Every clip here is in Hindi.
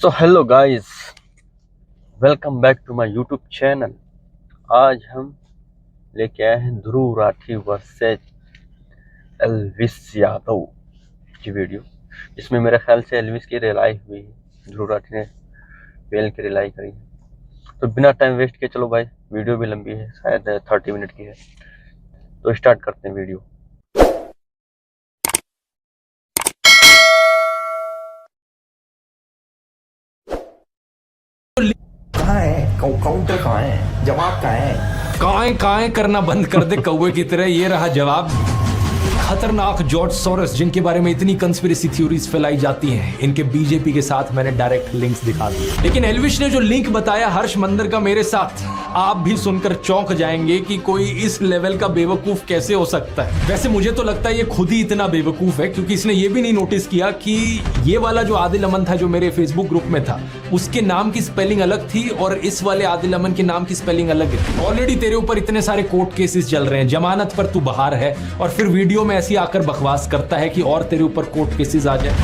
So hello guys, welcome back to my YouTube channel. आज हम लेके आए हैं ध्रुव राठी वर्सेज एल्विस यादव की वीडियो। इसमें मेरे ख्याल से एल्विस की रिलाई हुई है, ध्रुव राठी ने बेल की रिलाई करी है। तो बिना टाइम वेस्ट किए चलो भाई, वीडियो भी लंबी है, शायद 30 मिनट की है, तो स्टार्ट करते हैं वीडियो। कहाँ है काउंटर? कहाँ है? जवाब कहाँ है? काएं करना बंद कर दे कौवे की तरह। ये रहा जवाब। खतरनाक जॉर्ज सोरस, जिनके बारे में इतनी कंस्पिरेसी थ्योरीज फैलाई जाती हैं, इनके बीजेपी के साथ मैंने डायरेक्ट लिंक्स दिखा दिए। लेकिन एल्विश ने जो लिंक बताया हर्ष मंदर का मेरे साथ, आप भी सुनकर चौंक जाएंगे कि कोई इस लेवल का बेवकूफ कैसे हो सकता है। वैसे मुझे तो लगता है ये खुद ही इतना बेवकूफ है, क्योंकि इसने ये भी नहीं नोटिस किया कि ये वाला जो आदिल अमन था जो मेरे फेसबुक ग्रुप में था, उसके नाम की स्पेलिंग अलग थी और इस वाले आदिल अमन के नाम की स्पेलिंग अलग है। ऑलरेडी तेरे ऊपर इतने सारे कोर्ट केसेस चल रहे हैं, जमानत पर तू बाहर है, और फिर वीडियो में ऐसी आकर बकवास करता है कि और तेरे ऊपर कोर्ट केसेस आ जाए।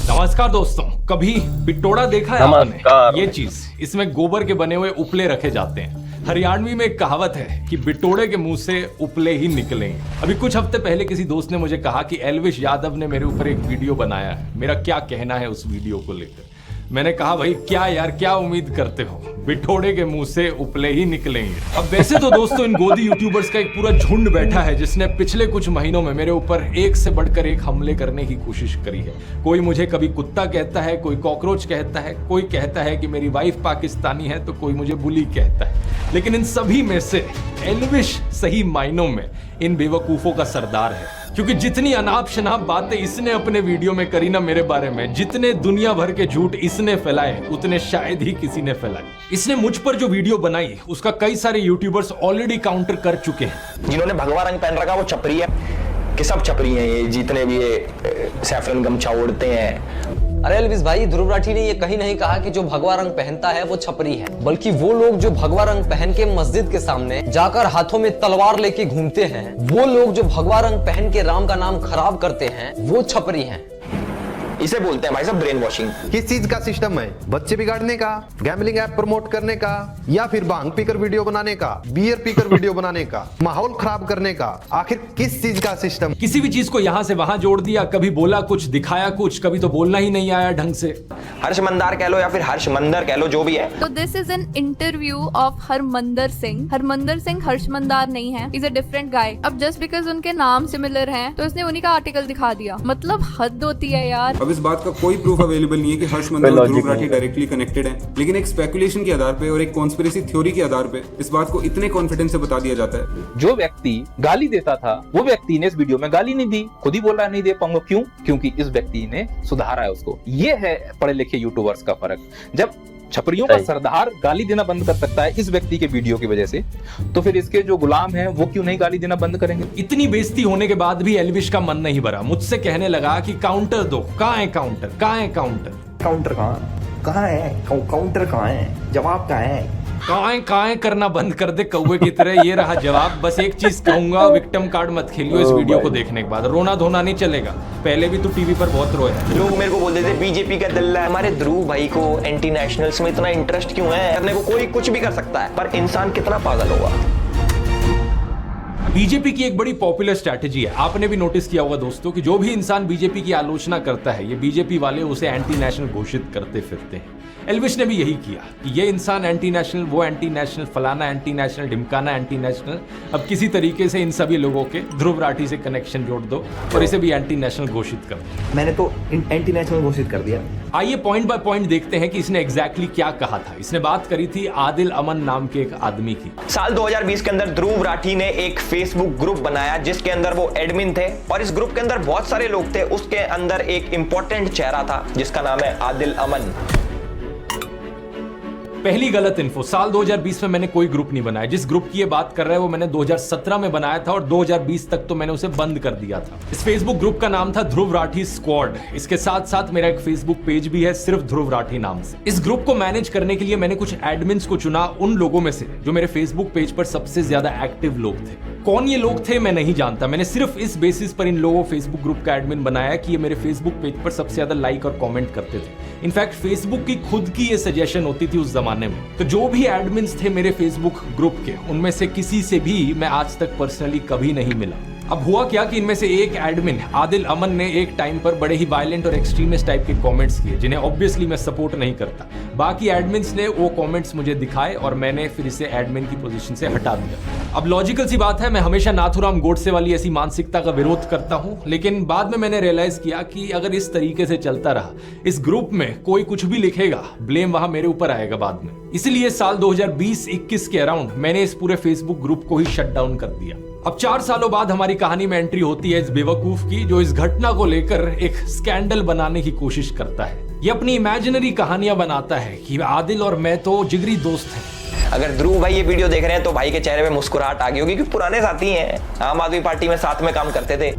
नमस्कार दोस्तों, कभी बिटोड़ा देखा है आपने? ये चीज, इसमें गोबर के बने हुए उपले रखे जाते हैं। हरियाणवी में एक कहावत है कि बिटोड़े के मुंह से उपले ही निकलेंगे। अभी कुछ हफ्ते पहले किसी दोस्त ने मुझे कहा कि एल्विश यादव ने मेरे ऊपर एक वीडियो बनाया है, मेरा क्या कहना है उस वीडियो को लेकर। मैंने कहा भाई क्या यार, क्या उम्मीद करते हो, बिठोड़े के मुंह से उपले ही निकलेंगे। अब वैसे तो दोस्तों इन गोदी यूट्यूबर्स का एक पूरा झुंड बैठा है जिसने पिछले कुछ महीनों में मेरे ऊपर एक से बढ़कर एक हमले करने की कोशिश करी है। कोई मुझे कभी कुत्ता कहता है, कोई कॉकरोच कहता है, कोई कहता है कि मेरी वाइफ पाकिस्तानी है, तो कोई मुझे बुली कहता है। लेकिन इन सभी में से एल्विश सही मायनों में इन बेवकूफों का सरदार है, क्योंकि जितनी अनाप शनाप बातें इसने अपने वीडियो में करी ना मेरे बारे में, जितने दुनिया भर के झूठ इसने फैलाए, उतने शायद ही किसी ने फैलाए। इसने मुझ पर जो वीडियो बनाई उसका कई सारे यूट्यूबर्स ऑलरेडी काउंटर कर चुके हैं। जिन्होंने भगवा रंग पहन रखा वो छपरी है कि सब छपरी हैं? ये जितने भी ये सैफरन गमछा ओढ़ते हैं। अरे एल्विस भाई, ध्रुव राठी ने ये कहीं नहीं कहा कि जो भगवा रंग पहनता है वो छपरी है, बल्कि वो लोग जो भगवा रंग पहन के मस्जिद के सामने जाकर हाथों में तलवार लेके घूमते हैं, वो लोग जो भगवा रंग पहन के राम का नाम खराब करते हैं, वो छपरी हैं। इसे बोलते हैं भाई साहब ब्रेन वॉशिंग। किस चीज का सिस्टम है? बच्चे बिगाड़ने का, गैम्बलिंग ऐप प्रमोट करने का, या फिर भांग पीकर वीडियो बनाने का, बियर पीकर वीडियो बनाने का, माहौल खराब करने का? आखिर किस चीज का सिस्टम? किसी भी चीज को यहाँ से वहां जोड़ दिया, कभी बोला कुछ, दिखाया कुछ, कभी तो बोलना ही नहीं आया ढंग से। हर्ष मंदार कह लो या फिर हर्ष मंदर कह लो, जो भी है। तो this is an interview of Harmandar Singh. Harmandar Singh Harsh Mandar नहीं है, इज अ डिफरेंट गाय। अब जस्ट बिकॉज उनके नाम सिमिलर हैं तो इसने उन्हीं का आर्टिकल दिखा दिया, मतलब हद होती है यार। अब इस बात का कोई प्रूफ अवेलेबल नहीं है कि हर्ष मंदर और ध्रुव राठी डायरेक्टली कनेक्टेड हैं, लेकिन एक स्पेकुलेशन के आधार पे और एक कॉन्स्पिरेसी थ्योरी के आधार पे इस बात को इतने कॉन्फिडेंस से बता दिया जाता है। जो व्यक्ति गाली देता था वो व्यक्ति ने इस वीडियो में गाली नहीं दी, खुद ही बोल रहा है नहीं दे पाऊंगा। क्यों? क्योंकि इस व्यक्ति ने सुधारा है उसको। ये है पढ़े लिखे यूट्यूबर्स का फर्क। जब छपरियों का सरदार गाली देना बंद कर सकता है इस व्यक्ति के वीडियो की वजह से, तो फिर इसके जो गुलाम हैं वो क्यों नहीं गाली देना बंद करेंगे? इतनी बेइज्जती होने के बाद भी एल्विश का मन नहीं भरा, मुझसे कहने लगा कि काउंटर दो। कहाँ है काउंटर? कहाँ है काउंटर? काउंटर कहाँ है? काउंटर कहाँ है? जवाब कहाँ है? काएं करना बंद कर दे कौवे की तरह। ये रहा जवाब। बस एक चीज कहूंगा, विक्टिम कार्ड मत खेलियो इस वीडियो को देखने के बाद। रोना धोना नहीं चलेगा, पहले भी तू टीवी पर बहुत रोया। लोग मेरे को बोलते थे बीजेपी का दल्ला है। हमारे ध्रुव भाई को एंटी नेशनल्स में इतना इंटरेस्ट क्यों है? करने को कोई कुछ भी कर सकता है, पर इंसान कितना पागल होगा। बीजेपी की एक बड़ी पॉपुलर स्ट्रैटेजी है, आपने भी नोटिस किया होगा दोस्तों, कि जो भी इंसान बीजेपी की आलोचना करता है, ये बीजेपी वाले उसे एंटी नेशनल घोषित करते फिरते हैं। एल्विश ने भी यही किया कि ये इंसान एंटी नेशनल, वो एंटी नेशनल, फलाना एंटी नेशनल, ढिमकाना एंटी नेशनल। अब किसी तरीके से इन सभी लोगों के ध्रुव राठी से कनेक्शन जोड़ दो और इसे भी एंटी नेशनल घोषित कर दो। मैंने तो एंटी नेशनल घोषित कर दिया। आइए पॉइंट बाय पॉइंट देखते हैं कि इसने एग्जैक्टली क्या कहा था। इसने बात करी थी आदिल अमन नाम के एक आदमी की। साल 2020 के अंदर ध्रुव राठी ने एक फेसबुक ग्रुप बनाया जिसके अंदर वो एडमिन थे, और इस ग्रुप के अंदर बहुत सारे लोग थे। उसके अंदर एक इंपॉर्टेंट चेहरा था जिसका नाम है आदिल अमन। पहली गलत इन्फो, साल 2020 में मैंने कोई ग्रुप नहीं बनाया। जिस ग्रुप की ये बात कर रहा है वो मैंने 2017 में बनाया था और 2020 तक तो मैंने उसे बंद कर दिया था। इस फेसबुक ग्रुप का नाम था ध्रुव राठी स्क्वाड। इसके साथ साथ मेरा एक फेसबुक पेज भी है सिर्फ ध्रुव राठी नाम से। इस ग्रुप को मैनेज करने के लिए मैंने कुछ एडमिन्स को चुना, उन लोगों में से जो मेरे फेसबुक पेज पर सबसे ज्यादा एक्टिव लोग थे। कौन ये लोग थे मैं नहीं जानता, मैंने सिर्फ इस बेसिस पर इन लोगों फेसबुक ग्रुप का एडमिन बनाया कि ये मेरे फेसबुक पेज पर सबसे ज्यादा लाइक और कमेंट करते थे। इनफैक्ट फेसबुक की खुद की ये सजेशन होती थी उस जमाने में। तो जो भी एडमिन्स थे मेरे फेसबुक ग्रुप के, उनमें से किसी से भी मैं आज तक पर्सनली कभी नहीं मिला। अब हुआ क्या कि इनमें से एक एडमिन आदिल अमन ने एक टाइम पर बड़े ही वायलेंट और एक्सट्रीमिस्ट टाइप के कमेंट्स किए, जिन्हें ऑब्वियसली मैं सपोर्ट नहीं करता। बाकी एडमिन्स ने वो कमेंट्स मुझे दिखाए और मैंने फिर इसे एडमिन की पोजीशन से हटा दिया। अब लॉजिकल सी बात है, मैं हमेशा नाथुराम गोडसे वाली ऐसी मानसिकता का विरोध करता हूं, लेकिन बाद में मैंने रियलाइज किया कि अगर इस तरीके से चलता रहा, इस ग्रुप में कोई कुछ भी लिखेगा, ब्लेम वहां मेरे ऊपर आएगा बाद में। इसलिए साल 2020-21 के अराउंड मैंने इस पूरे फेसबुक ग्रुप को ही शट डाउन कर दिया। अब 4 सालों बाद हमारी कहानी में एंट्री होती है इस बेवकूफ की, जो इस घटना को लेकर एक स्कैंडल बनाने की कोशिश करता है। ये अपनी इमेजिनरी कहानियां बनाता है कि आदिल और मैं तो जिगरी दोस्त हैं। अगर ध्रुव भाई ये वीडियो देख रहे हैं तो भाई के चेहरे पे मुस्कुराहट आ गई होगी, क्योंकि पुराने साथी हैं, आम आदमी पार्टी में साथ में काम करते थे।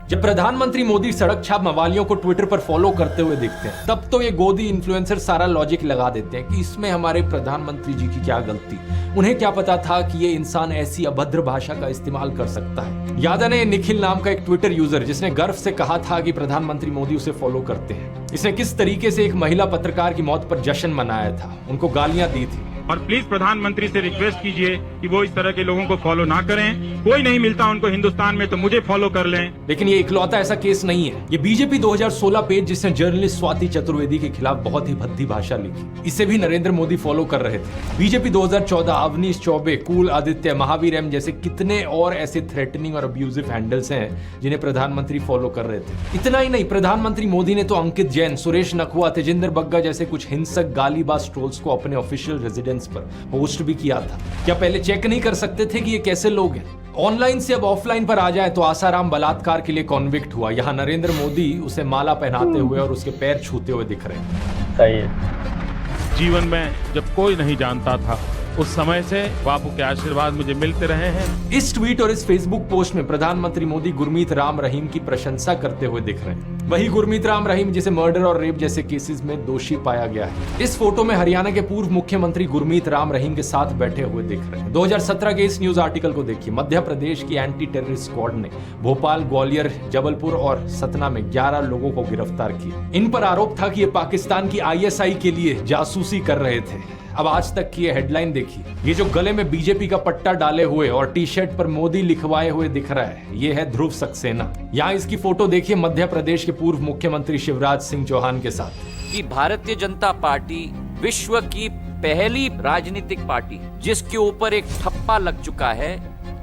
जब प्रधानमंत्री मोदी सड़क छाप मवालियों को ट्विटर पर फॉलो करते हुए दिखते हैं, तब तो ये गोदी इन्फ्लुएंसर सारा लॉजिक लगा देते हैं कि इसमें हमारे प्रधानमंत्री जी की क्या गलती। उन्हें क्या पता था कि ये इंसान ऐसी अभद्र भाषा का इस्तेमाल कर सकता है। याद है निखिल नाम का एक ट्विटर यूजर जिसने गर्व से कहा था कि प्रधानमंत्री मोदी उसे फॉलो करते हैं। इसने किस तरीके से एक महिला पत्रकार की मौत पर जश्न मनाया था, उनको गालियां दी थी। और प्लीज प्रधानमंत्री से रिक्वेस्ट कीजिए कि वो इस तरह के लोगों को फॉलो ना करें। कोई नहीं मिलता उनको हिंदुस्तान में तो मुझे फॉलो कर लें। लेकिन ये इकलौता ऐसा केस नहीं है। ये बीजेपी 2016 पेज जिसने जर्नलिस्ट स्वाति चतुर्वेदी के खिलाफ बहुत ही भद्दी भाषा लिखी, इसे भी नरेंद्र मोदी फॉलो कर रहे थे। BJP 2014 Avneesh Choubey, cool Aditya, Mahavir M जैसे कितने और ऐसे थ्रेटनिंग और अब्यूजिव हैंडल्स हैं जिन्हें प्रधानमंत्री फॉलो कर रहे थे। इतना ही नहीं, प्रधानमंत्री मोदी ने तो अंकित जैन, सुरेश नखुआ, तेजिंदर बग्गा जैसे कुछ हिंसक गालीबाज ट्रोल्स को अपने ऑफिशियल रेजिडेंस पर पोस्ट भी किया था। क्या पहले चेक नहीं कर सकते थे कि ये कैसे लोग हैं? ऑनलाइन से अब ऑफलाइन पर आ जाए तो आसाराम बलात्कार के लिए कॉन्विक्ट हुआ, यहाँ नरेंद्र मोदी उसे माला पहनाते हुए और उसके पैर छूते हुए दिख रहे हैं। सही है। जीवन में जब कोई नहीं जानता था, उस समय से बापू के आशीर्वाद मुझे मिलते रहे हैं। इस ट्वीट और इस फेसबुक पोस्ट में प्रधानमंत्री मोदी गुरमीत राम रहीम की प्रशंसा करते हुए दिख रहे हैं। वही गुरमीत राम रहीम जिसे मर्डर और रेप जैसे केसेस में दोषी पाया गया है। इस फोटो में हरियाणा के पूर्व मुख्यमंत्री गुरमीत राम रहीम के साथ बैठे हुए दिख रहे हैं। 2017 के इस न्यूज आर्टिकल को देखिए। मध्य प्रदेश की एंटी टेररिस्ट स्क्वाड ने भोपाल, ग्वालियर, जबलपुर और सतना में 11 लोगों को गिरफ्तार किया। इन पर आरोप था कि ये पाकिस्तान की ISI के लिए जासूसी कर रहे थे। अब आज तक की ये हेडलाइन देखिए। ये जो गले में बीजेपी का पट्टा डाले हुए और टी-शर्ट पर मोदी लिखवाए हुए दिख रहा है, ये है ध्रुव सक्सेना। यहाँ इसकी फोटो देखिए मध्य प्रदेश के पूर्व मुख्यमंत्री शिवराज सिंह चौहान के साथ। कि भारतीय जनता पार्टी विश्व की पहली राजनीतिक पार्टी जिसके ऊपर एक ठप्पा लग चुका है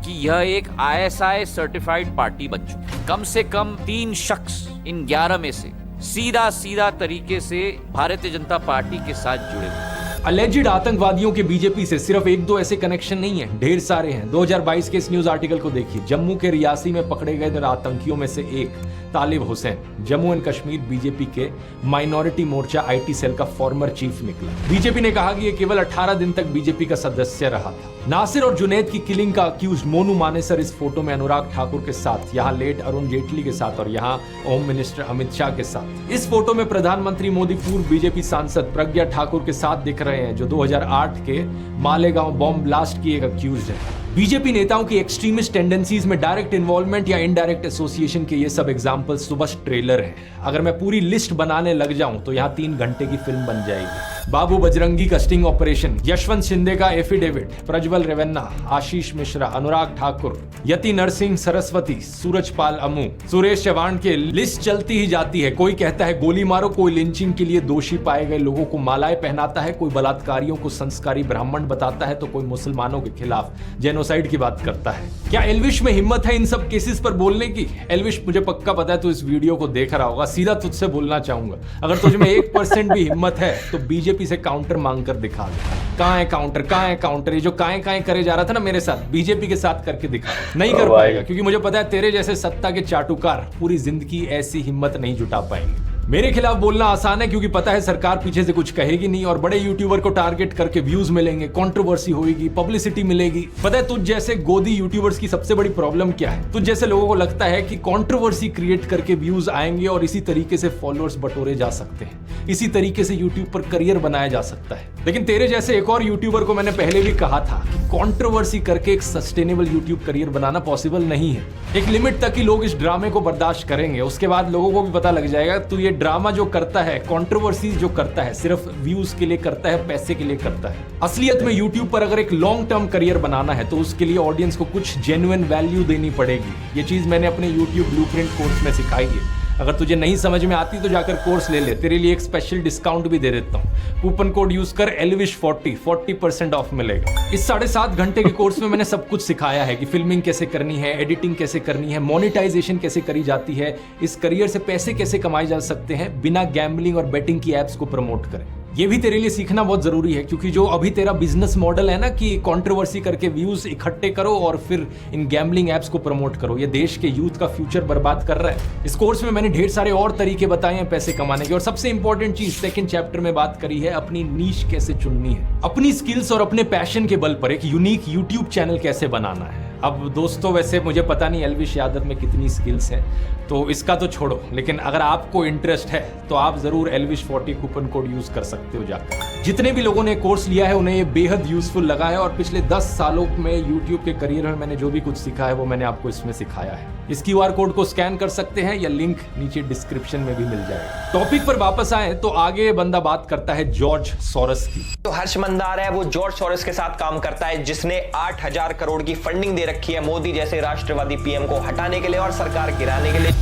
कि यह एक ISI सर्टिफाइड पार्टी बन चुकी है। कम से कम 3 शख्स इन 11 में से सीधा तरीके से भारतीय जनता पार्टी के साथ जुड़े हुए। अलेजिड आतंकवादियों के बीजेपी से सिर्फ 1-2 ऐसे कनेक्शन नहीं है, ढेर सारे हैं। 2022 के इस न्यूज आर्टिकल को देखिए। जम्मू के रियासी में पकड़े गए आतंकियों में से एक तालिब हुसैन जम्मू एंड कश्मीर बीजेपी के माइनॉरिटी मोर्चा IT सेल का फॉर्मर चीफ निकला। बीजेपी ने कहा कि ये केवल 18 दिन तक बीजेपी का सदस्य रहा था। नासिर और जुनैद की किलिंग का अक्यूज मोनू मानेसर इस फोटो में अनुराग ठाकुर के साथ, यहाँ लेट अरुण जेटली के साथ और यहाँ होम मिनिस्टर अमित शाह के साथ। इस फोटो में प्रधानमंत्री मोदी पूर्व बीजेपी सांसद प्रज्ञा ठाकुर के साथ दिख रहे हैं, जो 2008 के मालेगांव बॉम्ब ब्लास्ट की एक अक्यूज है। बीजेपी नेताओं की एक्सट्रीमिस्ट टेंडेंसीज में डायरेक्ट इन्वॉल्वमेंट या इनडायरेक्ट एसोसिएशन के ये सब एग्जांपल्स तो बस ट्रेलर हैं। अगर मैं पूरी लिस्ट बनाने लग जाऊं तो यहाँ 3 घंटे की फिल्म बन जाएगी। बाबू बजरंगी का स्टिंग ऑपरेशन, यशवंत शिंदे का एफिडेविट, प्रज्वल रेवन्ना, आशीष मिश्रा, अनुराग ठाकुर, यति नरसिंह सरस्वती, सूरजपाल अमू, सुरेश चव्हाण के लिस्ट चलती ही जाती है। कोई कहता है गोली मारो, कोई लिंचिंग के लिए दोषी पाए गए लोगों को मालाएं पहनाता है, कोई बलात्कारियों को संस्कारी ब्राह्मण बताता है, तो कोई मुसलमानों के खिलाफ जेनोसाइड की बात करता है। क्या एल्विश में हिम्मत है इन सब केसेस पर बोलने की? एल्विश, मुझे पक्का पता है तू इस वीडियो को देख रहा होगा। सीधा तुझसे बोलना चाहूंगा, अगर तुझ में 1% भी हिम्मत है तो बीजेपी से काउंटर मांग कर दिखा दे। कहां है काउंटर, कहां है काउंटर? ये जो काएं करे जा रहा था ना मेरे साथ, बीजेपी के साथ करके दिखा। नहीं कर पाएगा, क्योंकि मुझे पता है तेरे जैसे सत्ता के चाटुकार पूरी जिंदगी ऐसी हिम्मत नहीं जुटा पाएंगे। मेरे खिलाफ बोलना आसान है क्योंकि पता है सरकार पीछे से कुछ कहेगी नहीं और बड़े यूट्यूबर को टारगेट करके व्यूज मिलेंगे, कंट्रोवर्सी होगी, पब्लिसिटी मिलेगी। पता है तुझ जैसे गोदी यूट्यूबर्स की सबसे बड़ी प्रॉब्लम क्या है? तुझ जैसे लोगों को लगता है कि कंट्रोवर्सी क्रिएट करके व्यूज आएंगे और इसी तरीके से फॉलोअर्स बटोरे जा सकते हैं, इसी तरीके से यूट्यूब पर करियर बनाया जा सकता है। लेकिन तेरे जैसे एक और यूट्यूबर को मैंने पहले भी कहा था कि कंट्रोवर्सी करके एक सस्टेनेबल यूट्यूब करियर बनाना पॉसिबल नहीं है। एक लिमिट तक ही लोग इस ड्रामे को बर्दाश्त करेंगे, उसके बाद लोगों को भी पता लग जाएगा तू ये ड्रामा जो करता है, कंट्रोवर्सी जो करता है, सिर्फ व्यूज के लिए करता है, पैसे के लिए करता है। असलियत में यूट्यूब पर अगर एक लॉन्ग टर्म करियर बनाना है तो उसके लिए ऑडियंस को कुछ जेन्युइन वैल्यू देनी पड़ेगी। ये चीज मैंने अपने यूट्यूब ब्लूप्रिंट कोर्स में सिखाई है। अगर तुझे नहीं समझ में आती तो जाकर कोर्स ले ले, तेरे लिए एक स्पेशल डिस्काउंट भी दे देता हूँ। कूपन कोड यूज कर elvish40 40% ऑफ मिलेगा। इस 7.5 घंटे के कोर्स में मैंने सब कुछ सिखाया है कि फिल्मिंग कैसे करनी है, एडिटिंग कैसे करनी है, मोनेटाइजेशन कैसे करी जाती है, इस करियर से पैसे कैसे कमाए जा सकते हैं बिना गैम्बलिंग और बेटिंग की एप्स को प्रमोट करें। ये भी तेरे लिए सीखना बहुत जरूरी है, क्योंकि जो अभी तेरा बिजनेस मॉडल है ना कि कंट्रोवर्सी करके व्यूज इकट्ठे करो और फिर इन गैम्बलिंग एप्स को प्रमोट करो, ये देश के यूथ का फ्यूचर बर्बाद कर रहा है। इस कोर्स में मैंने ढेर सारे और तरीके बताए हैं पैसे कमाने के, और सबसे इंपॉर्टेंट चीज सेकंड चैप्टर में बात करी है अपनी नीश कैसे चुननी है, अपनी स्किल्स और अपने पैशन के बल पर एक यूनिक यूट्यूब चैनल कैसे बनाना है। अब दोस्तों वैसे मुझे पता नहीं एल्विश यादव में कितनी स्किल्स हैं, तो इसका तो छोड़ो, लेकिन अगर आपको इंटरेस्ट है तो आप जरूर elvish40 कूपन कोड यूज कर सकते हो जाकर। जितने भी लोगों ने कोर्स लिया है उन्हें ये बेहद यूजफुल लगा है, और पिछले 10 सालों में यूट्यूब के करियर में मैंने जो भी कुछ सीखा है वो मैंने आपको इसमें सिखाया है। इस QR कोड को स्कैन कर सकते हैं या लिंक नीचे डिस्क्रिप्शन में भी मिल जाएगा। टॉपिक पर वापस आए तो आगे बंदा बात करता है जॉर्ज सोरस की। तो हर्ष मंदार है वो जॉर्ज सोरस के साथ काम करता है, जिसने 8,000 करोड़ की फंडिंग दे रखी है मोदी जैसे राष्ट्रवादी पीएम को हटाने के लिए और सरकार गिराने के लिए।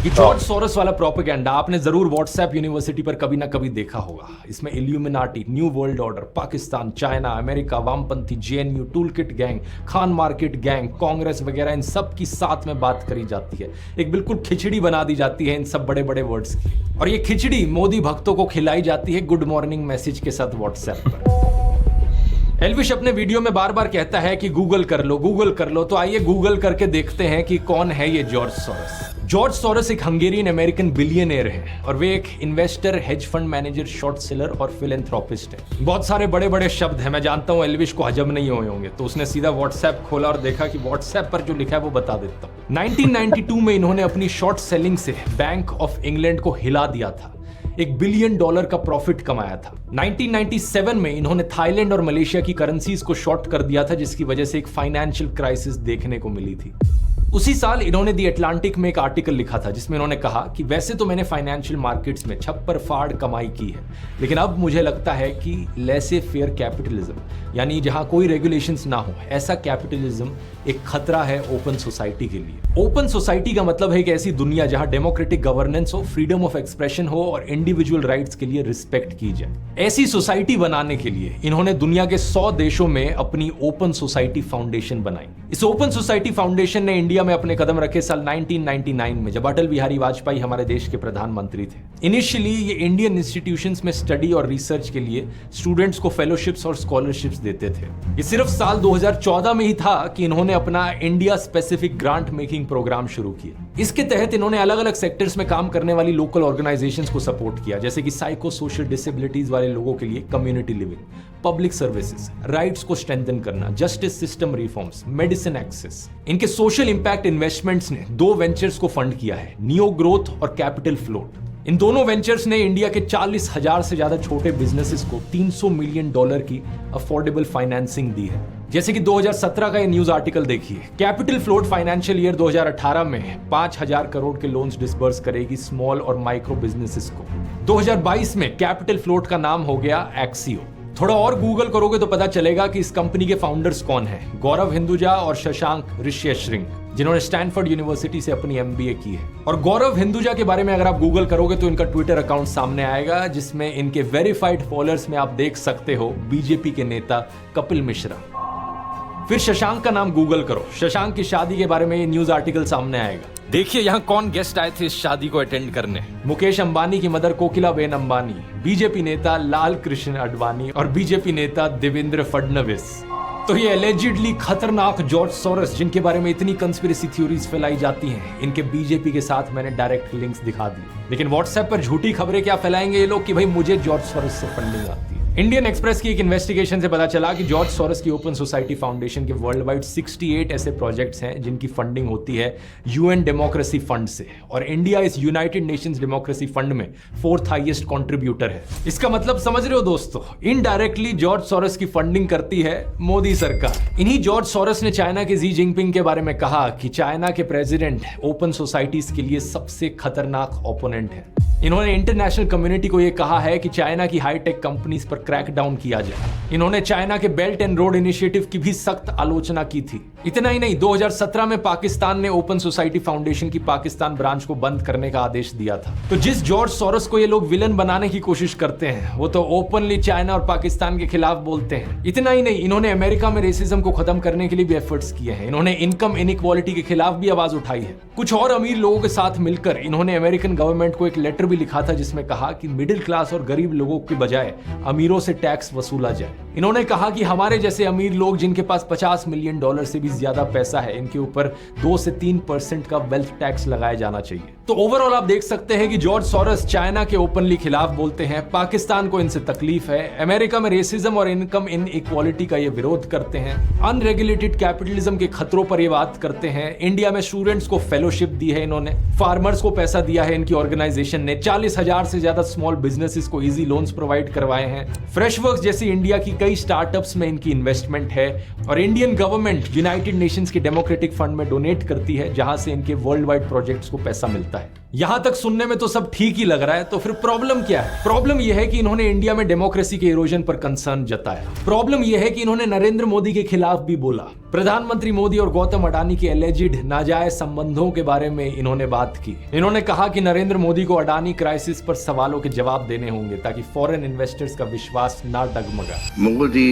ये जॉर्ज सोरस वाला प्रोपेगेंडा आपने जरूर व्हाट्सएप यूनिवर्सिटी पर कभी ना कभी देखा होगा। इसमें illuminati, new world order, Pakistan, China, America, वामपंथी, JNU, toolkit gang, Khan market gang, Congress वगैरह इन सब की साथ में बात करी जाती है। एक बिल्कुल खिचड़ी बना दी जाती है इन सब बड़े बड़े वर्ड्स की, और ये खिचड़ी मोदी भक्तों को खिलाई जाती है गुड मॉर्निंग मैसेज के साथ व्हाट्सएप पर। एल्विश अपने वीडियो में बार बार कहता है कि गूगल कर लो, गूगल कर लो, तो आइए गूगल करके देखते हैं कि कौन है ये जॉर्ज सोरस। जॉर्ज सोरस एक हंगेरियन अमेरिकन बिलियनियर है, और वे एक investor, hedge fund manager, short seller और फिलैंथ्रोपिस्ट है। बहुत सारे बड़े बड़े शब्द हैं, मैं जानता हूं एल्विश को हजम नहीं हुए होंगे, तो उसने सीधा व्हाट्सएप खोला और देखा कि व्हाट्सएप पर जो लिखा है वो बता देता हूं। 1992 में इन्होंने अपनी शॉर्ट सेलिंग से बैंक ऑफ इंग्लैंड को हिला दिया था, $1 बिलियन का प्रॉफिट कमाया था। 1997 में इन्होंने थाईलैंड और मलेशिया की करेंसीज को शॉर्ट कर दिया था, जिसकी वजह से एक फाइनेंशियल क्राइसिस देखने को मिली थी। उसी साल इन्होंने दी अटलांटिक में एक आर्टिकल लिखा था जिसमें इन्होंने कहा कि वैसे तो मैंने फाइनेंशियल मार्केट्स में छप्पर फाड़ कमाई की है, लेकिन अब मुझे लगता है कि लेसे फेयर कैपिटलिज्म, यानी जहां कोई रेगुलेशंस ना हो, ऐसा कैपिटलिज्म एक खतरा है ओपन सोसाइटी के लिए। ओपन सोसाइटी का मतलब है एक ऐसी दुनिया जहां डेमोक्रेटिक गवर्नेंस हो, फ्रीडम ऑफ एक्सप्रेशन हो और इंडिविजुअल राइट्स के लिए रिस्पेक्ट की जाए। ऐसी सोसाइटी बनाने के लिए इन्होंने दुनिया के 100 देशों में अपनी ओपन सोसाइटी फाउंडेशन बनाई। इस ओपन सोसाइटी फाउंडेशन ने इंडिया में अपने कदम रखे साल 1999 में, जब अटल बिहारी वाजपेयी हमारे देश के प्रधानमंत्री थे। इनिशियली ये इंडियन इंस्टीट्यूशंस में स्टडी और रिसर्च के लिए स्टूडेंट्स को फेलोशिप्स और स्कॉलरशिप्स देते थे। ये सिर्फ साल 2014 में ही था कि इन्होंने अपना India specific grant making program शुरू किया। इसके तहत इन्होंने अलग अलग सेक्टर्स में काम करने वाली लोकल ऑर्गेनाइजेशंस को सपोर्ट किया, जैसे कि साइको सोशल डिसेबिलिटीज वाले लोगों के लिए community living, public services, rights को स्ट्रेंथन करना, justice system reforms, medicine access. इनके सोशल इंपैक्ट इन्वेस्टमेंट्स ने 2 वेंचर्स को फंड किया है, नियो ग्रोथ और कैपिटल फ्लोट। इन दोनों वेंचर्स ने इंडिया के 40,000 से ज्यादा छोटे बिजनेसेस को $300 मिलियन की अफोर्डेबल फाइनेंसिंग दी है। जैसे कि 2017 का ये न्यूज आर्टिकल देखिए, कैपिटल फ्लोट फाइनेंशियल ईयर 2018 में 5,000 करोड़ के लोन्स डिसबर्स करेगी स्मॉल और माइक्रो बिजनेसेस को। 2022 में कैपिटल फ्लोट का नाम हो गया एक्सियो। थोड़ा और गूगल करोगे तो पता चलेगा कि इस कंपनी के फाउंडर्स कौन हैं, गौरव हिंदुजा और शशांक ऋष्यश्रिंग, जिन्होंने स्टैनफोर्ड यूनिवर्सिटी से अपनी MBA की है। और गौरव हिंदुजा के बारे में अगर आप गूगल करोगे तो इनका ट्विटर अकाउंट सामने आएगा, जिसमें इनके वेरीफाइड फॉलोअर्स में आप देख सकते हो बीजेपी के नेता कपिल मिश्रा। फिर शशांक का नाम गूगल करो, शशांक की शादी के बारे में ये न्यूज आर्टिकल सामने आएगा। देखिए यहाँ कौन गेस्ट आए थे इस शादी को अटेंड करने। मुकेश अंबानी की मदर कोकिलाबेन अंबानी, बीजेपी नेता लाल कृष्ण आडवाणी और बीजेपी नेता देवेंद्र फडणवीस। तो ये एलिजिडली खतरनाक जॉर्ज सोरस, जिनके बारे में इतनी कंस्पिरेसी थ्योरीज फैलाई जाती हैं, इनके बीजेपी के साथ मैंने डायरेक्ट लिंक्स दिखा दी। लेकिन व्हाट्सएप पर झूठी खबरें क्या फैलाएंगे ये लोग कि भाई मुझे जॉर्ज सोरस से फंडिंग आती है। इंडियन एक्सप्रेस की एक इन्वेस्टिगेशन से पता चला कि जॉर्ज सोरोस की ओपन सोसाइटी फाउंडेशन के वर्ल्ड वाइड 68 ऐसे प्रोजेक्ट्स हैं जिनकी फंडिंग होती है यूएन डेमोक्रेसी फंड से, और इंडिया इस यूनाइटेड नेशंस डेमोक्रेसी फंड में 4th हाईएस्ट कंट्रीब्यूटर है। इसका मतलब समझ रहे हो दोस्तों, इनडायरेक्टली जॉर्ज सोरोस की फंडिंग करती है मोदी सरकार। इन्हीं जॉर्ज सोरोस ने चाइना के जी जिनपिंग के बारे में कहा कि चाइना के प्रेसिडेंट ओपन सोसाइटीज के लिए सबसे खतरनाक ओपोनेंट है। इन्होंने इंटरनेशनल कम्युनिटी को यह कहा है कि चाइना की हाईटेक कंपनीज पर क्रैक डाउन किया जाए। इन्होंने चाइना के बेल्ट एंड रोड इनिशिएटिव की भी सख्त आलोचना की थी। इतना ही नहीं, 2017 में पाकिस्तान ने ओपन सोसाइटी फाउंडेशन की पाकिस्तान ब्रांच को बंद करने का आदेश दिया था। तो जिस जॉर्ज सोरोस को ये लोग विलन बनाने की कोशिश करते हैं, वो तो ओपनली चाइना और पाकिस्तान के खिलाफ बोलते हैं। इतना ही नहीं, इन्होंने अमेरिका में रेसिज्म को खत्म करने के लिए भी एफर्ट्स किए हैं। इन्होंने इनकम इनइक्वालिटी के खिलाफ भी आवाज उठाई है। कुछ और अमीर लोगों के साथ मिलकर इन्होंने अमेरिकन गवर्नमेंट को एक लेटर भी लिखा था जिसमें कहा कि मिडिल क्लास और गरीब लोगों की बजाय अमीरों से टैक्स वसूला जाए। इन्होंने कहा कि हमारे जैसे अमीर लोग जिनके पास $50 मिलियन से भी ज्यादा पैसा है, इनके ऊपर 2 से 3% का वेल्थ टैक्स लगाया जाना चाहिए। तो ओवरऑल आप देख सकते हैं कि जॉर्ज सोरोस चाइना के ओपनली खिलाफ बोलते हैं, पाकिस्तान को इनसे तकलीफ है, अमेरिका में रेसिज्म और इनकम इनइक्वालिटी का ये विरोध करते हैं, अनरेगुलेटेड कैपिटलिज्म के खतरों पर ये बात करते हैं। इंडिया में स्टूडेंट्स को फेलोशिप दी है इन्होंने, फार्मर्स को पैसा दिया है इनकी ऑर्गेनाइजेशन ने, 40,000 से ज्यादा स्मॉल बिजनेसेस को इजी लोन्स प्रोवाइड करवाए हैं। फ्रेशवर्क्स जैसी इंडिया की कई स्टार्टअप्स में इनकी इन्वेस्टमेंट है, और इंडियन गवर्नमेंट यूनाइटेड नेशंस के डेमोक्रेटिक फंड में डोनेट करती है, जहां से इनके वर्ल्ड वाइड प्रोजेक्ट्स को पैसा मिलता है। यहां तक सुनने में तो सब ठीक ही लग रहा है, तो फिर प्रॉब्लम क्या है? प्रॉब्लम यह है कि इन्होंने इंडिया में डेमोक्रेसी के इरोजन पर कंसर्न जताया। प्रॉब्लम यह है कि इन्होंने नरेंद्र मोदी के खिलाफ भी बोला। प्रधानमंत्री मोदी और गौतम अडानी के एलिजिड नाजायज संबंधों के बारे में इन्होंने बात की। इन्होंने कहा कि नरेंद्र मोदी को अडानी क्राइसिस पर सवालों के जवाब देने होंगे ताकि फॉरेन इन्वेस्टर्स का विश्वास ना डगमगा। Modi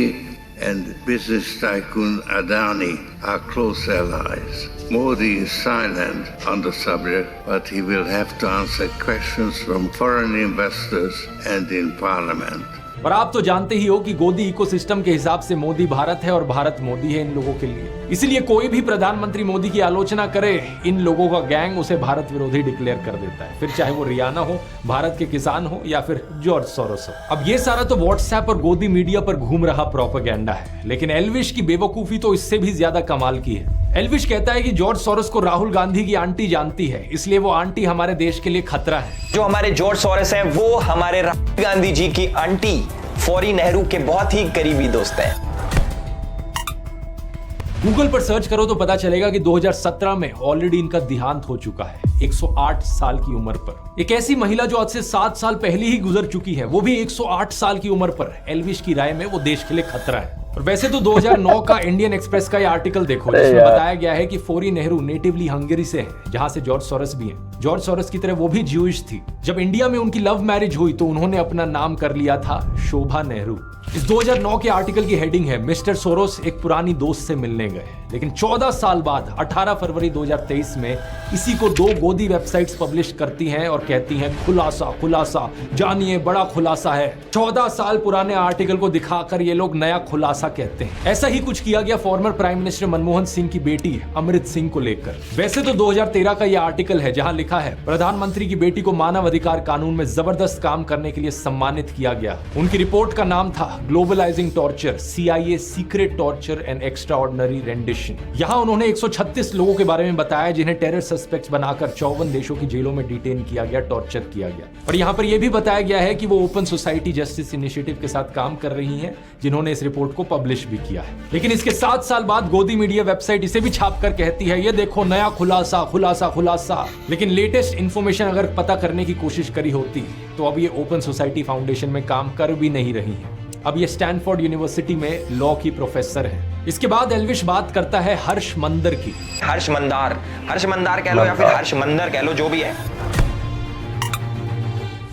and business tycoon Adani are close allies. Modi is silent on the subject, but he will have to answer questions from foreign investors and in parliament. और आप तो जानते ही हो कि गोदी इकोसिस्टम के हिसाब से मोदी भारत है और भारत मोदी है इन लोगों के लिए। इसलिए कोई भी प्रधानमंत्री मोदी की आलोचना करे, इन लोगों का गैंग उसे भारत विरोधी डिक्लेयर कर देता है, फिर चाहे वो रियाना हो, भारत के किसान हो या फिर जॉर्ज सोरोस हो। अब ये सारा तो व्हाट्सएप और गोदी मीडिया पर घूम रहा प्रोपेगेंडा है, लेकिन एल्विश की बेवकूफी तो इससे भी ज्यादा कमाल की है। एल्विश कहता है कि जॉर्ज सोरोस को राहुल गांधी की आंटी जानती है, इसलिए वो आंटी हमारे देश के लिए खतरा है। जो हमारे जॉर्ज सोरोस हैं वो हमारे राहुल गांधी जी की आंटी फौरी नेहरू के बहुत ही करीबी दोस्त हैं। गूगल पर सर्च करो तो पता चलेगा कि 2017 में ऑलरेडी इनका देहांत हो चुका है, 108 साल की उम्र पर। एक ऐसी महिला जो आज से 7 साल पहले ही गुजर चुकी है, वो भी 108 साल की उम्र पर। एल्विश की राय में वो देश के लिए खतरा है। और वैसे तो 2009 का इंडियन एक्सप्रेस का ये आर्टिकल देखो, जिसमें बताया गया है कि फौरी नेहरू नेटिवली हंगरी से है, जहां से जॉर्ज सोरोस भी हैं। जॉर्ज सोरोस की तरह वो भी ज्यूइश थी। जब इंडिया में उनकी लव मैरिज हुई तो उन्होंने अपना नाम कर लिया था शोभा नेहरू। इस 2009 के आर्टिकल की हेडिंग है, मिस्टर सोरोस एक पुरानी दोस्त से मिलने गए। लेकिन 14 साल बाद 18 फरवरी 2023 में इसी को 2 गोदी वेबसाइट्स पब्लिश करती हैं और कहती हैं खुलासा खुलासा, जानिए बड़ा खुलासा है। 14 साल पुराने आर्टिकल को दिखाकर ये लोग नया खुलासा कहते हैं। ऐसा ही कुछ किया गया farmer prime minister Manmohan Singh की बेटी अमृत सिंह को लेकर। वैसे तो 2013 का यह आर्टिकल है जहां लिखा है, प्रधानमंत्री की बेटी को मानव अधिकार कानून में जबरदस्त काम करने के लिए सम्मानित किया गया। उनकी रिपोर्ट का नाम था globalising torture, CIA secret torture and extraordinary rendition. यहां उन्होंने 136 लोगों के बारे में बताया जिन्हें टेरर सस्पेक्ट्स बनाकर 54 देशों की जेलों में डिटेन किया गया, टॉर्चर किया गया। और यहां पर यह भी बताया गया है कि वो ओपन सोसाइटी जस्टिस इनिशिएटिव के साथ काम कर रही हैं, जिन्होंने इस रिपोर्ट को पब्लिश भी किया है। लेकिन इसके 7 साल बाद गोदी मीडिया वेबसाइट इसे भी छापकर कहती है, ये देखो नया खुलासा खुलासा खुलासा। लेकिन लेटेस्ट इंफॉर्मेशन अगर पता करने की कोशिश करी होती तो अब ये ओपन सोसाइटी फाउंडेशन में काम कर भी नहीं रही है। अब ये स्टैनफोर्ड यूनिवर्सिटी में लॉ की प्रोफेसर है। इसके बाद एल्विश बात करता है हर्ष मंदर की। हर्ष मंदार कह लो या फिर हर्ष मंदर कह लो, जो भी है।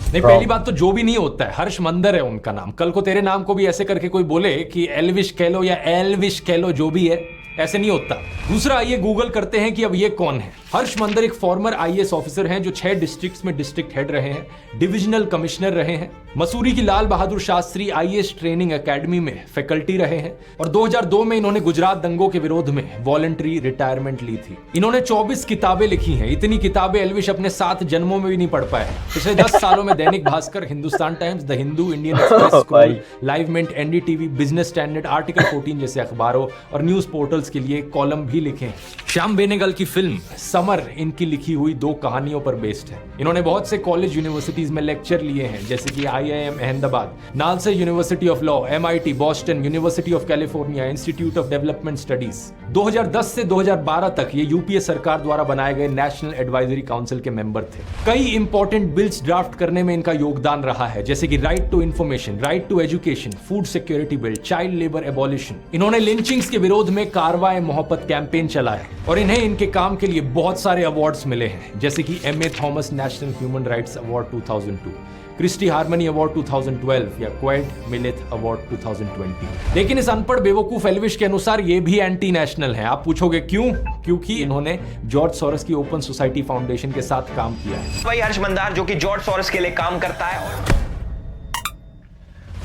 नहीं, पहली बात तो जो भी नहीं होता है, हर्ष मंदर है उनका नाम। कल को तेरे नाम को भी ऐसे करके कोई बोले कि एल्विश कह लो या एल्विश कह लो, जो भी है, ऐसे नहीं होता। दूसरा, आइए गूगल करते हैं कि अब ये कौन है। हर्ष मंदर एक फॉर्मर आईएएस ऑफिसर हैं जो 6 डिस्ट्रिक्ट्स में डिस्ट्रिक्ट हेड रहे हैं, डिविजनल कमिश्नर रहे हैं, मसूरी की Lal Bahadur Shastri IAS training academy में फैकल्टी रहे हैं और 2002 में इन्होंने गुजरात दंगों के विरोध में वॉलंटरी रिटायरमेंट ली थी। इन्होंने 24 किताबें लिखी हैं। इतनी किताबें एल्विश अपने 7 जन्मों में भी नहीं पढ़ पाए। पिछले 10 सालों में Dainik Bhaskar, Hindustan Times, the Hindu, Indian Express, Scroll, Live Mint, NDTV, Business Standard, Article 14 जैसे अखबारों और न्यूज पोर्टल्स के लिए कॉलम भी लिखे हैं। श्याम बेनेगल की फिल्म समर इनकी लिखी हुई 2 कहानियों पर बेस्ड है। इन्होंने बहुत से कॉलेज यूनिवर्सिटीज में लेक्चर लिए हैं, जैसे कि IIM Ahmedabad, NALSA university of law, MIT, Boston, university of California, institute of development studies. 2010 से 2012 तक ये यूपीए सरकार द्वारा बनाए गए नेशनल एडवाइजरी काउंसिल के मेंबर थे। कई इंपॉर्टेंट बिल्स ड्राफ्ट करने में इनका योगदान रहा है, जैसे कि right to information, right to education, food security bill, child labour abolition. इन्होंने लिंचिंग्स के विरोध में कारवाए मोहब्बत कैंपेन चलाया और इन्हें इनके काम के लिए बहुत सारे अवार्ड्स मिले हैं, जैसे कि MA Thomas National Human Rights Award 2002, Christie Harmony Award 2012 या क्वेड मिलेट अवार्ड 2020। लेकिन इस अनपढ़ बेवकूफ एल्विश के अनुसार ये भी एंटी नेशनल है। आप पूछोगे क्यों? क्योंकि इन्होंने जॉर्ज सोरोस की ओपन सोसाइटी फाउंडेशन के साथ काम किया है। वही हर्ष मंदार जो कि जॉर्ज सोरोस के लिए काम करता है।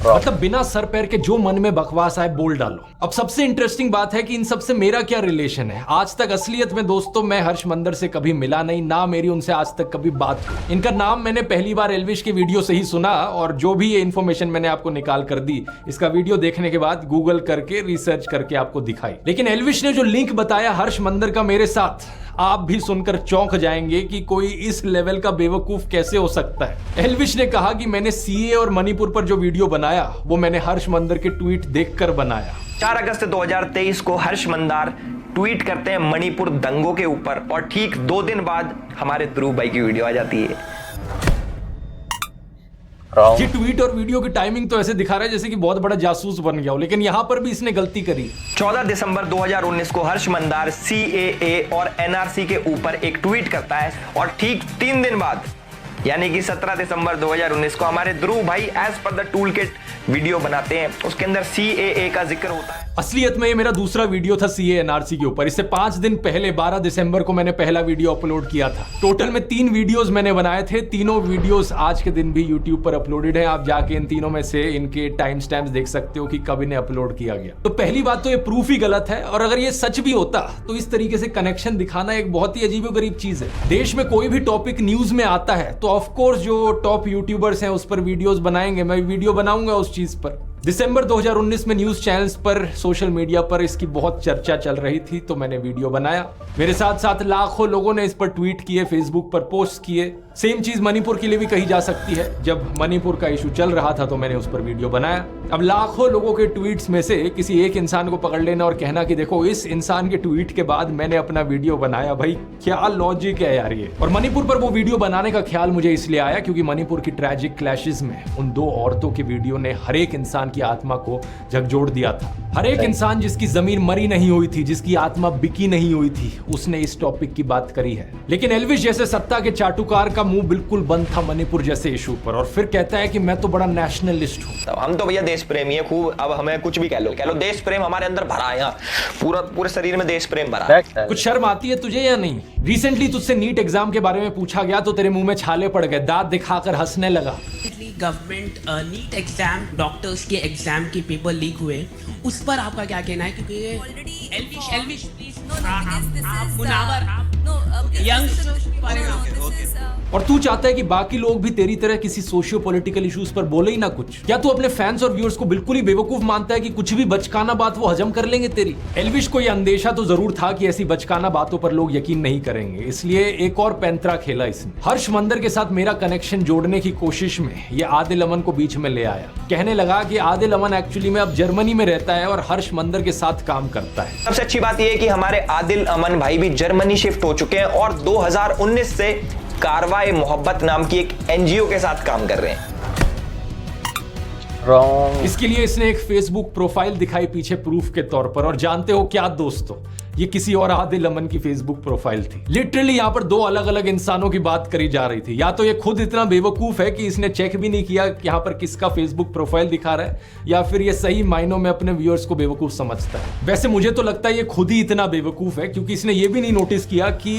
मतलब बिना सर पैर के जो मन में बकवास आए बोल डालो। अब सबसे इंटरेस्टिंग बात है कि इन सबसे मेरा क्या रिलेशन है। आज तक असलियत में दोस्तों मैं हर्ष मंदर से कभी मिला नहीं, ना मेरी उनसे आज तक कभी बात हुई। इनका नाम मैंने पहली बार एल्विश के वीडियो से ही सुना और जो भी ये इन्फॉर्मेशन मैंने आपको निकाल कर दी, इसका वीडियो देखने के बाद गूगल करके रिसर्च करके आपको दिखाई। लेकिन एल्विश ने जो लिंक बताया हर्ष मंदर का मेरे साथ, आप भी सुनकर चौंक जाएंगे कि कोई इस लेवल का बेवकूफ कैसे हो सकता है। एल्विश ने कहा कि मैंने सीए और मणिपुर पर जो वीडियो बनाया वो मैंने हर्ष मंदर के ट्वीट देखकर बनाया। 4 अगस्त 2023 को हर्ष मंदार ट्वीट करते हैं मणिपुर दंगों के ऊपर और ठीक 2 दिन बाद हमारे ध्रुव भाई की वीडियो आ जाती है। ये ट्वीट और वीडियो की टाइमिंग तो ऐसे दिखा रहा है जैसे कि बहुत बड़ा जासूस बन गया हो, लेकिन यहां पर भी इसने गलती करी। 14 दिसंबर 2019 को हर्ष मंदार CAA और NRC के ऊपर एक ट्वीट करता है और ठीक 3 दिन बाद यानी कि 17 दिसंबर 2019 को हमारे ध्रुव भाई as per the tool kit video बनाते हैं। उसके अंदर CAA का जिक्र होता है। असलियत में ये मेरा दूसरा वीडियो था CAA NRC के ऊपर। इससे 5 दिन पहले 12 दिसंबर को मैंने पहला वीडियो अपलोड किया था। टोटल में 3 वीडियोस मैंने बनाए थे। तीनों वीडियोस आज के दिन भी यूट्यूब पर अपलोडेड है। आप जाके इन तीनों में से इनके टाइम स्टैम्प्स देख सकते हो कि कब इन्हें अपलोड किया गया। तो पहली बात तो ये प्रूफ ही गलत है, और अगर ये सच भी होता तो इस तरीके से कनेक्शन दिखाना एक बहुत ही अजीबोगरीब चीज है। देश में कोई भी टॉपिक न्यूज में आता है तो ऑफकोर्स जो टॉप यूट्यूबर्स हैं उस पर वीडियोस बनाएंगे। मैं वीडियो बनाऊंगा उस चीज पर। दिसंबर 2019 में न्यूज चैनल्स पर, सोशल मीडिया पर इसकी बहुत चर्चा चल रही थी तो मैंने वीडियो बनाया। मेरे साथ साथ लाखों लोगों ने इस पर ट्वीट किए, फेसबुक पर पोस्ट किए। सेम चीज मणिपुर के लिए भी कही जा सकती है। जब मणिपुर का इशू चल रहा था तो मैंने उस पर वीडियो बनाया। अब लाखों लोगों के ट्वीट्स में से किसी एक इंसान को पकड़ लेना और कहना कि देखो इस इंसान के ट्वीट के बाद मैंने अपना वीडियो बनाया, भाई क्या लॉजिक है यार ये। और मणिपुर पर वो वीडियो बनाने का ख्याल मुझे इसलिए आया क्योंकि मणिपुर की ट्रैजिक क्लैशेस में उन 2 औरतों के वीडियो ने हर एक इंसान की आत्मा को झकझोर दिया था। हर एक इंसान जिसकी जमीन मरी नहीं हुई थी, जिसकी आत्मा बिकी नहीं हुई थी, उसने इस टॉपिक की बात करी है। लेकिन एल्विश जैसे सत्ता के चाटुकार का मुंह बिल्कुल बंद था मणिपुर जैसे इशू पर, और फिर कहता है कि मैं तो बड़ा नेशनलिस्ट हूं। हम तो भैया देश प्रेमी है खूब। अब हमें कुछ भी कह लो देश प्रेम हमारे अंदर भरा है। यहाँ पूरे शरीर में देश प्रेम भरा है। कुछ शर्म आती है तुझे या नहीं? रिसेंटली तुझसे नीट एग्जाम के बारे में पूछा गया तो तेरे मुंह में छाले पड़ गए, दांत दिखाकर हंसने लगा। गवर्नमेंट नीट एग्जाम, डॉक्टर्स के एग्जाम के पेपर लीक हुए, उस पर आपका क्या कहना है? क्योंकि एल्विश प्लीज और तू चाहता है कि बाकी लोग भी तेरी तरह किसी सोशियो पॉलिटिकल इश्यूज पर बोले ही ना कुछ? क्या तू अपने फैंस और व्यूअर्स को बिल्कुल ही बेवकूफ मानता है कि कुछ भी बचकाना बात वो हजम कर लेंगे तेरी? एल्विश को यह अंदेशा तो जरूर था कि ऐसी बचकाना बातों पर लोग यकीन नहीं करेंगे, इसलिए एक और पैंतरा खेला इसने। हर्ष मंदर के साथ मेरा कनेक्शन जोड़ने की कोशिश में ये आदिल अमन को बीच में ले आया। कहने लगा कि आदिल अमन एक्चुअली में अब जर्मनी में रहता है और हर्ष मंदर के साथ काम करता है। सबसे अच्छी बात यह है कि हमारे आदिल अमन भाई भी जर्मनी शिफ्ट हो चुके हैं और 2019 से कारवाए मोहब्बत नाम की एक NGO के साथ काम कर रहे हैं। इसके लिए इसने एक फेसबुक प्रोफाइल दिखाई पीछे प्रूफ के तौर पर। और जानते हो क्या दोस्तों, ये किसी और आदिल अमन की फेसबुक प्रोफाइल थी। लिटरली यहाँ पर दो अलग अलग इंसानों की बात करी जा रही थी। या तो ये खुद इतना बेवकूफ है कि इसने चेक भी नहीं किया कि यहाँ पर किसका फेसबुक प्रोफाइल दिखा रहा है, या फिर ये सही मायनों में अपने व्यूअर्स को बेवकूफ समझता है। वैसे मुझे तो लगता है ये खुद ही इतना बेवकूफ है, क्योंकि इसने ये भी नहीं नोटिस किया कि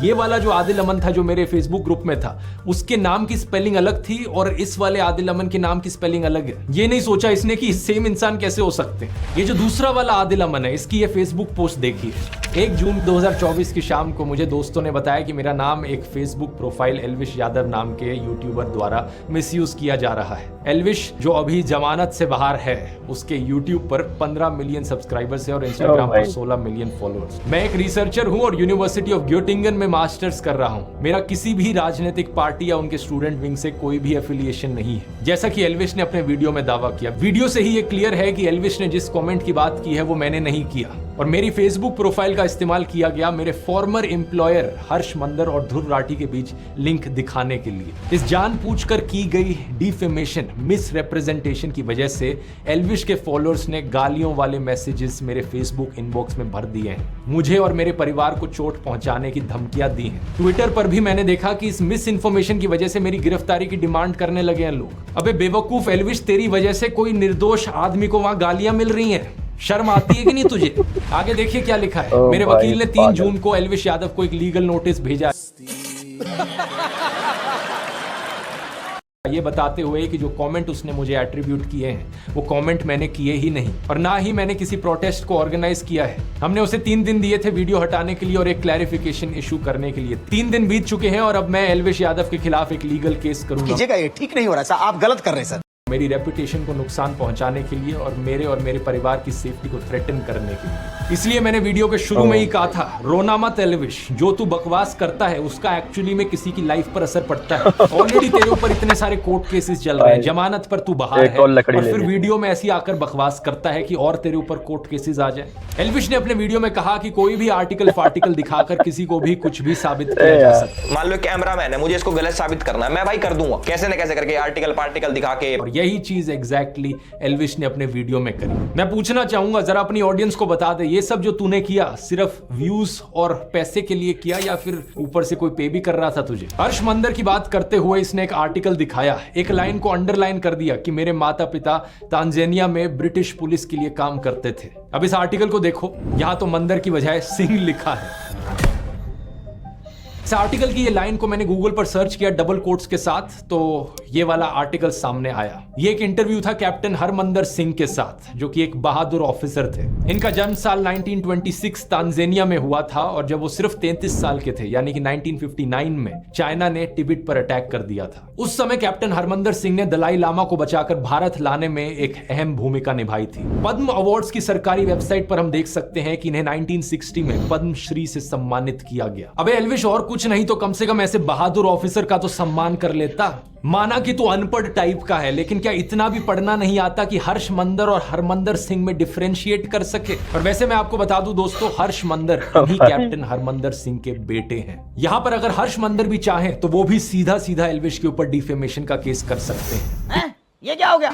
ये वाला जो आदिल अमन था जो मेरे फेसबुक ग्रुप में था, उसके नाम की स्पेलिंग अलग थी और इस वाले आदिल अमन के नाम की स्पेलिंग अलग है। ये नहीं सोचा इसने कि सेम इंसान कैसे हो सकते हैं। ये जो दूसरा वाला आदिल अमन है, इसकी ये फेसबुक पोस्ट देखिए। 1 जून 2024 की शाम को मुझे दोस्तों ने बताया कि मेरा नाम एक फेसबुक प्रोफाइल एल्विश यादव नाम के यूट्यूबर द्वारा मिसयूज किया जा रहा है। एल्विश जो अभी जमानत से बाहर है, उसके यूट्यूब पर 15 मिलियन सब्सक्राइबर्स है और इंस्टाग्राम पर 16 मिलियन फॉलोअर्स। मैं एक रिसर्चर हूं और यूनिवर्सिटी ऑफ ग्योटिंगन में मास्टर्स कर रहा हूं। मेरा किसी भी राजनीतिक पार्टी या उनके स्टूडेंट विंग से कोई भी एफिलिएशन नहीं है, जैसा कि एल्विश ने अपने वीडियो में दावा किया। वीडियो से ही ये क्लियर है कि एल्विश ने जिस कमेंट की बात की है वो मैंने नहीं किया, और मेरी फेसबुक प्रोफाइल का इस्तेमाल किया गया मेरे फॉर्मर एम्प्लॉयर हर्ष मंदर और ध्रुव राठी के बीच लिंक दिखाने के लिए। इस जानबूझकर की गई डिफेमेशन, मिस रिप्रेजेंटेशन की वजह से एल्विश के फॉलोअर्स ने गालियों वाले मैसेजेस मेरे फेसबुक इनबॉक्स में भर दिए हैं। मुझे और मेरे परिवार को चोट पहुंचाने की धमकियां दी हैं। ट्विटर पर भी मैंने देखा कि इस मिस इन्फॉर्मेशन की वजह से मेरी गिरफ्तारी की डिमांड करने लगे हैं लोग। अबे बेवकूफ एल्विश, तेरी वजह से कोई निर्दोष आदमी को वहां गालियां मिल रही हैं। शर्म आती है कि नहीं तुझे? आगे देखिए क्या लिखा है। मेरे वकील ने 3 जून को एल्विश यादव को एक लीगल नोटिस भेजा, ये बताते हुए कि जो कमेंट उसने मुझे एट्रीब्यूट किए हैं वो कमेंट मैंने किए ही नहीं, और ना ही मैंने किसी प्रोटेस्ट को ऑर्गेनाइज किया है। हमने उसे 3 दिन दिए थे वीडियो हटाने के लिए और एक क्लैरिफिकेशन इशू करने के लिए। 3 दिन बीत चुके हैं और अब मैं एल्विश यादव के खिलाफ एक लीगल केस करूंगा। ये ठीक नहीं हो रहा सर, आप गलत कर रहे हैं सर। मेरी रेपुटेशन को नुकसान पहुंचाने के लिए और मेरे परिवार की सेफ्टी को थ्रेटन करने के लिए। इसलिए मैंने वीडियो के शुरू में ही कहा था, रोना मत एल्विश, जो तू बकवास करता है उसका एक्चुअली में किसी की लाइफ पर असर पड़ता है। ऑलरेडी तेरे ऊपर इतने सारे कोर्ट केसेस चल रहे हैं, जमानत पर तू बाहर है, और फिर वीडियो में ऐसी आकर बकवास करता है कि और तेरे ऊपर कोर्ट केसेस आ जाए। एल्विश ने अपने वीडियो में कहा कि कोई भी आर्टिकल फार्टिकल दिखाकर किसी को भी कुछ भी साबित किया जा सकता है। मान लो कैमरामैन है, मुझे इसको गलत साबित करना है, मैं भाई कर दूंगा कैसे न कैसे करके, आर्टिकल पार्टिकल दिखा के। और यही चीज एग्जैक्टली एल्विश ने अपने वीडियो में करी। मैं पूछना चाहूंगा, जरा अपनी ऑडियंस को बता दे, ये सब जो तूने किया सिर्फ व्यूज और पैसे के लिए किया या फिर ऊपर से कोई पे भी कर रहा था तुझे? हर्ष मंदर की बात करते हुए इसने एक आर्टिकल दिखाया, एक लाइन को अंडरलाइन कर दिया कि मेरे माता पिता तांजानिया में ब्रिटिश पुलिस के लिए काम करते थे। अब इस आर्टिकल को देखो, यहां तो मंदर की बजाय सिंह लिखा है। इस आर्टिकल की ये लाइन को मैंने गूगल पर सर्च किया डबल कोट्स के साथ, तो ये वाला आर्टिकल सामने आया। ये एक इंटरव्यू था कैप्टन हरमंदर सिंह के साथ, जो कि एक बहादुर ऑफिसर थे। इनका जन्म साल 1926 तांजानिया में हुआ था, और जब वो सिर्फ 33 साल के थे, यानी कि 1959 में चाइना ने तिब्बत पर अटैक कर दिया था। उस समय कैप्टन हरमंदर सिंह ने दलाई लामा को बचाकर भारत लाने में एक अहम भूमिका निभाई थी। पद्म अवार्ड्स की सरकारी वेबसाइट पर हम देख सकते हैं कि इन्हें 1960 में पद्मश्री से सम्मानित किया गया। अबे एल्विश, और कुछ नहीं तो कम से कम ऐसे बहादुर ऑफिसर का तो सम्मान कर लेता। माना कि तू अनपढ़ टाइप का है, लेकिन क्या इतना भी पढ़ना नहीं आता कि हर्ष मंदर और हरमंदर सिंह में डिफरेंशिएट कर सके? और वैसे मैं आपको बता दूं दोस्तों, हर्ष मंदर ही कैप्टन हरमंदर सिंह के बेटे हैं। यहां पर अगर हर्ष मंदर भी चाहे तो वो भी सीधा सीधा एल्विश के ऊपर डिफेमेशन का केस कर सकते हैं। ये क्या हो गया?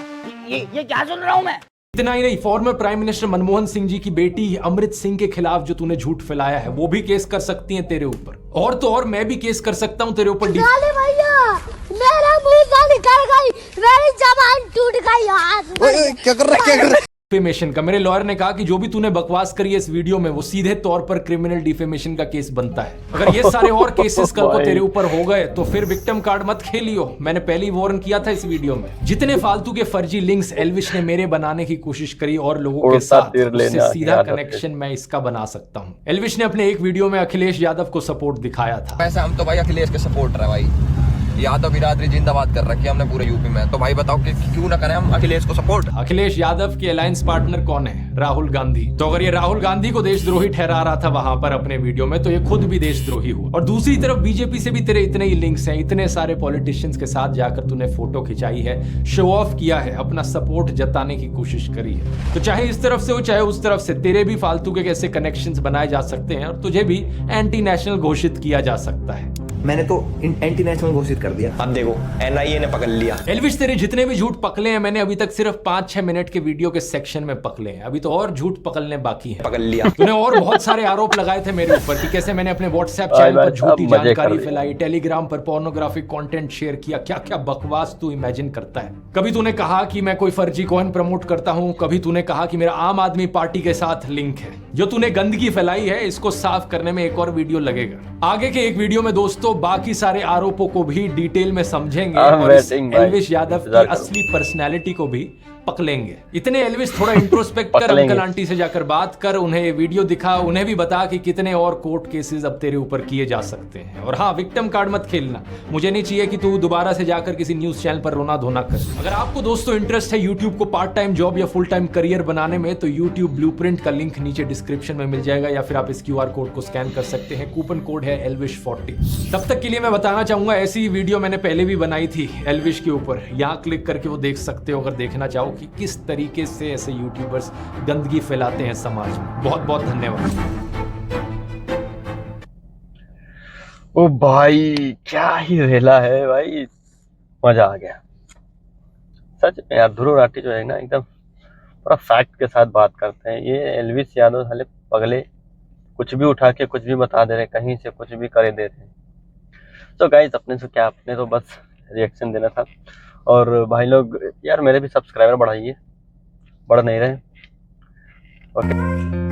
ये क्या सुन रहा हूं मैं? इतना ही नहीं, former prime minister Manmohan Singh ji की बेटी अमृत सिंह के खिलाफ जो तूने झूठ फैलाया है, वो भी केस कर सकती हैं तेरे ऊपर। और तो और मैं भी केस कर सकता हूं तेरे ऊपर। मेरा मुंह निकल गई, मेरी जबान टूट गई यार। क्या कर रहा है? डिफेमेशन का मेरे लॉयर ने कहा कि जो भी तूने बकवास करी है इस वीडियो में, वो सीधे तौर पर क्रिमिनल डिफेमेशन का केस बनता है। अगर ये सारे और केसेस कल को तेरे ऊपर हो गए तो फिर विक्टिम कार्ड मत खेलियो। मैंने पहले ही वार्न किया था इस वीडियो में। जितने फालतू के फर्जी लिंक्स एल्विश ने मेरे बनाने की कोशिश करी और लोगों के साथ, उससे सीधा कनेक्शन मैं इसका बना सकता हूँ। एल्विश ने अपने एक वीडियो में अखिलेश यादव को सपोर्ट दिखाया था। वैसे हम तो भाई अखिलेश के सपोर्टर है भाई, यादव बिरादरी जिंदाबाद कर रखी है हमने पूरे यूपी में। तो भाई बताओ कि क्यों ना करें हम अखिलेश को सपोर्ट। अखिलेश यादव के अलायंस पार्टनर कौन है? राहुल गांधी। तो अगर ये राहुल गांधी को देशद्रोही ठहरा रहा था वहां पर अपने वीडियो में, तो ये खुद भी देशद्रोही हुआ। और दूसरी तरफ बीजेपी से भी तेरे इतने ही लिंक्स हैं, इतने सारे पॉलिटिशियंस के साथ जाकर तूने फोटो खिंचाई है, शो ऑफ किया है, अपना सपोर्ट जताने की कोशिश करी है। तो चाहे इस तरफ से हो चाहे उस तरफ से, तेरे भी फालतू के कैसे कनेक्शंस बनाए जा सकते हैं और तुझे भी एंटी नेशनल घोषित किया जा सकता है। मैंने तो एंटी नेशनल घोषित कर दिया। अब देखो एनआईए ने पकड़ लिया। एल्विश तेरे जितने भी झूठ पकड़े हैं मैंने अभी तक सिर्फ 5-6 मिनट के वीडियो के सेक्शन में पकड़े हैं, अभी तो और झूठ पकड़ने बाकी है। पकड़ लिया। तूने और बहुत सारे आरोप लगाए थे मेरे ऊपर कि कैसे मैंने अपने व्हाट्सएप चैनल पर झूठी जानकारी फैलाई, टेलीग्राम पर पोर्नोग्राफिक कंटेंट शेयर किया, क्या क्या बकवास तू इमेजिन करता है। कभी तूने कहा कि मैं कोई फर्जी कॉइन प्रमोट करता हूं, कभी तूने कहा कि मेरा आम आदमी पार्टी के साथ लिंक है। जो तूने गंदगी फैलाई है इसको साफ करने में एक और वीडियो लगेगा। आगे के एक वीडियो में दोस्तों बाकी सारे आरोपों को भी डिटेल में समझेंगे और एल्विश यादव की असली पर्सनैलिटी को भी पकड़ेंगे। इतने एल्विश थोड़ा इंट्रोस्पेक्ट कर, अंकल आंटी से जाकर बात कर, उन्हें ये वीडियो दिखा, उन्हें भी बता कि कितने और कोर्ट केसेस अब तेरे ऊपर किए जा सकते हैं। और हाँ, विक्टिम कार्ड मत खेलना, मुझे नहीं चाहिए कि तू दोबारा से जाकर किसी न्यूज चैनल पर रोना धोना कर। अगर आपको दोस्तों इंटरेस्ट है यूट्यूब को पार्ट टाइम जॉब या फुल टाइम करियर बनाने में तो यूट्यूब ब्लूप्रिंट का लिंक नीचे डिस्क्रिप्शन में मिल जाएगा या फिर आप इस QR कोड को स्कैन कर सकते हैं। कूपन कोड है ELVISH40। तब तक के लिए मैं बताना चाहूंगा ऐसी वीडियो मैंने पहले भी बनाई थी एल्विश के ऊपर, यहाँ क्लिक करके वो देख सकते हो अगर देखना चाहो कि किस तरीके से ऐसे यूट्यूबर्स गंदगी फैलाते हैं समाज में। बहुत बहुत धन्यवाद। ओ भाई क्या ही रेला है भाई, मजा आ गया सच में यार। ध्रुव राठी जो है ना एकदम पूरा फैक्ट के साथ बात करते हैं। ये एल्विश यादव साले पगले कुछ भी उठा के कुछ भी बता दे रहे, कहीं से कुछ भी करे दे रहे। तो गाइस अपने से क्या, अपने तो बस रिएक्शन देना था। और भाई लोग यार मेरे भी सब्सक्राइबर बढ़ाइए, बढ़ नहीं रहे। ओके।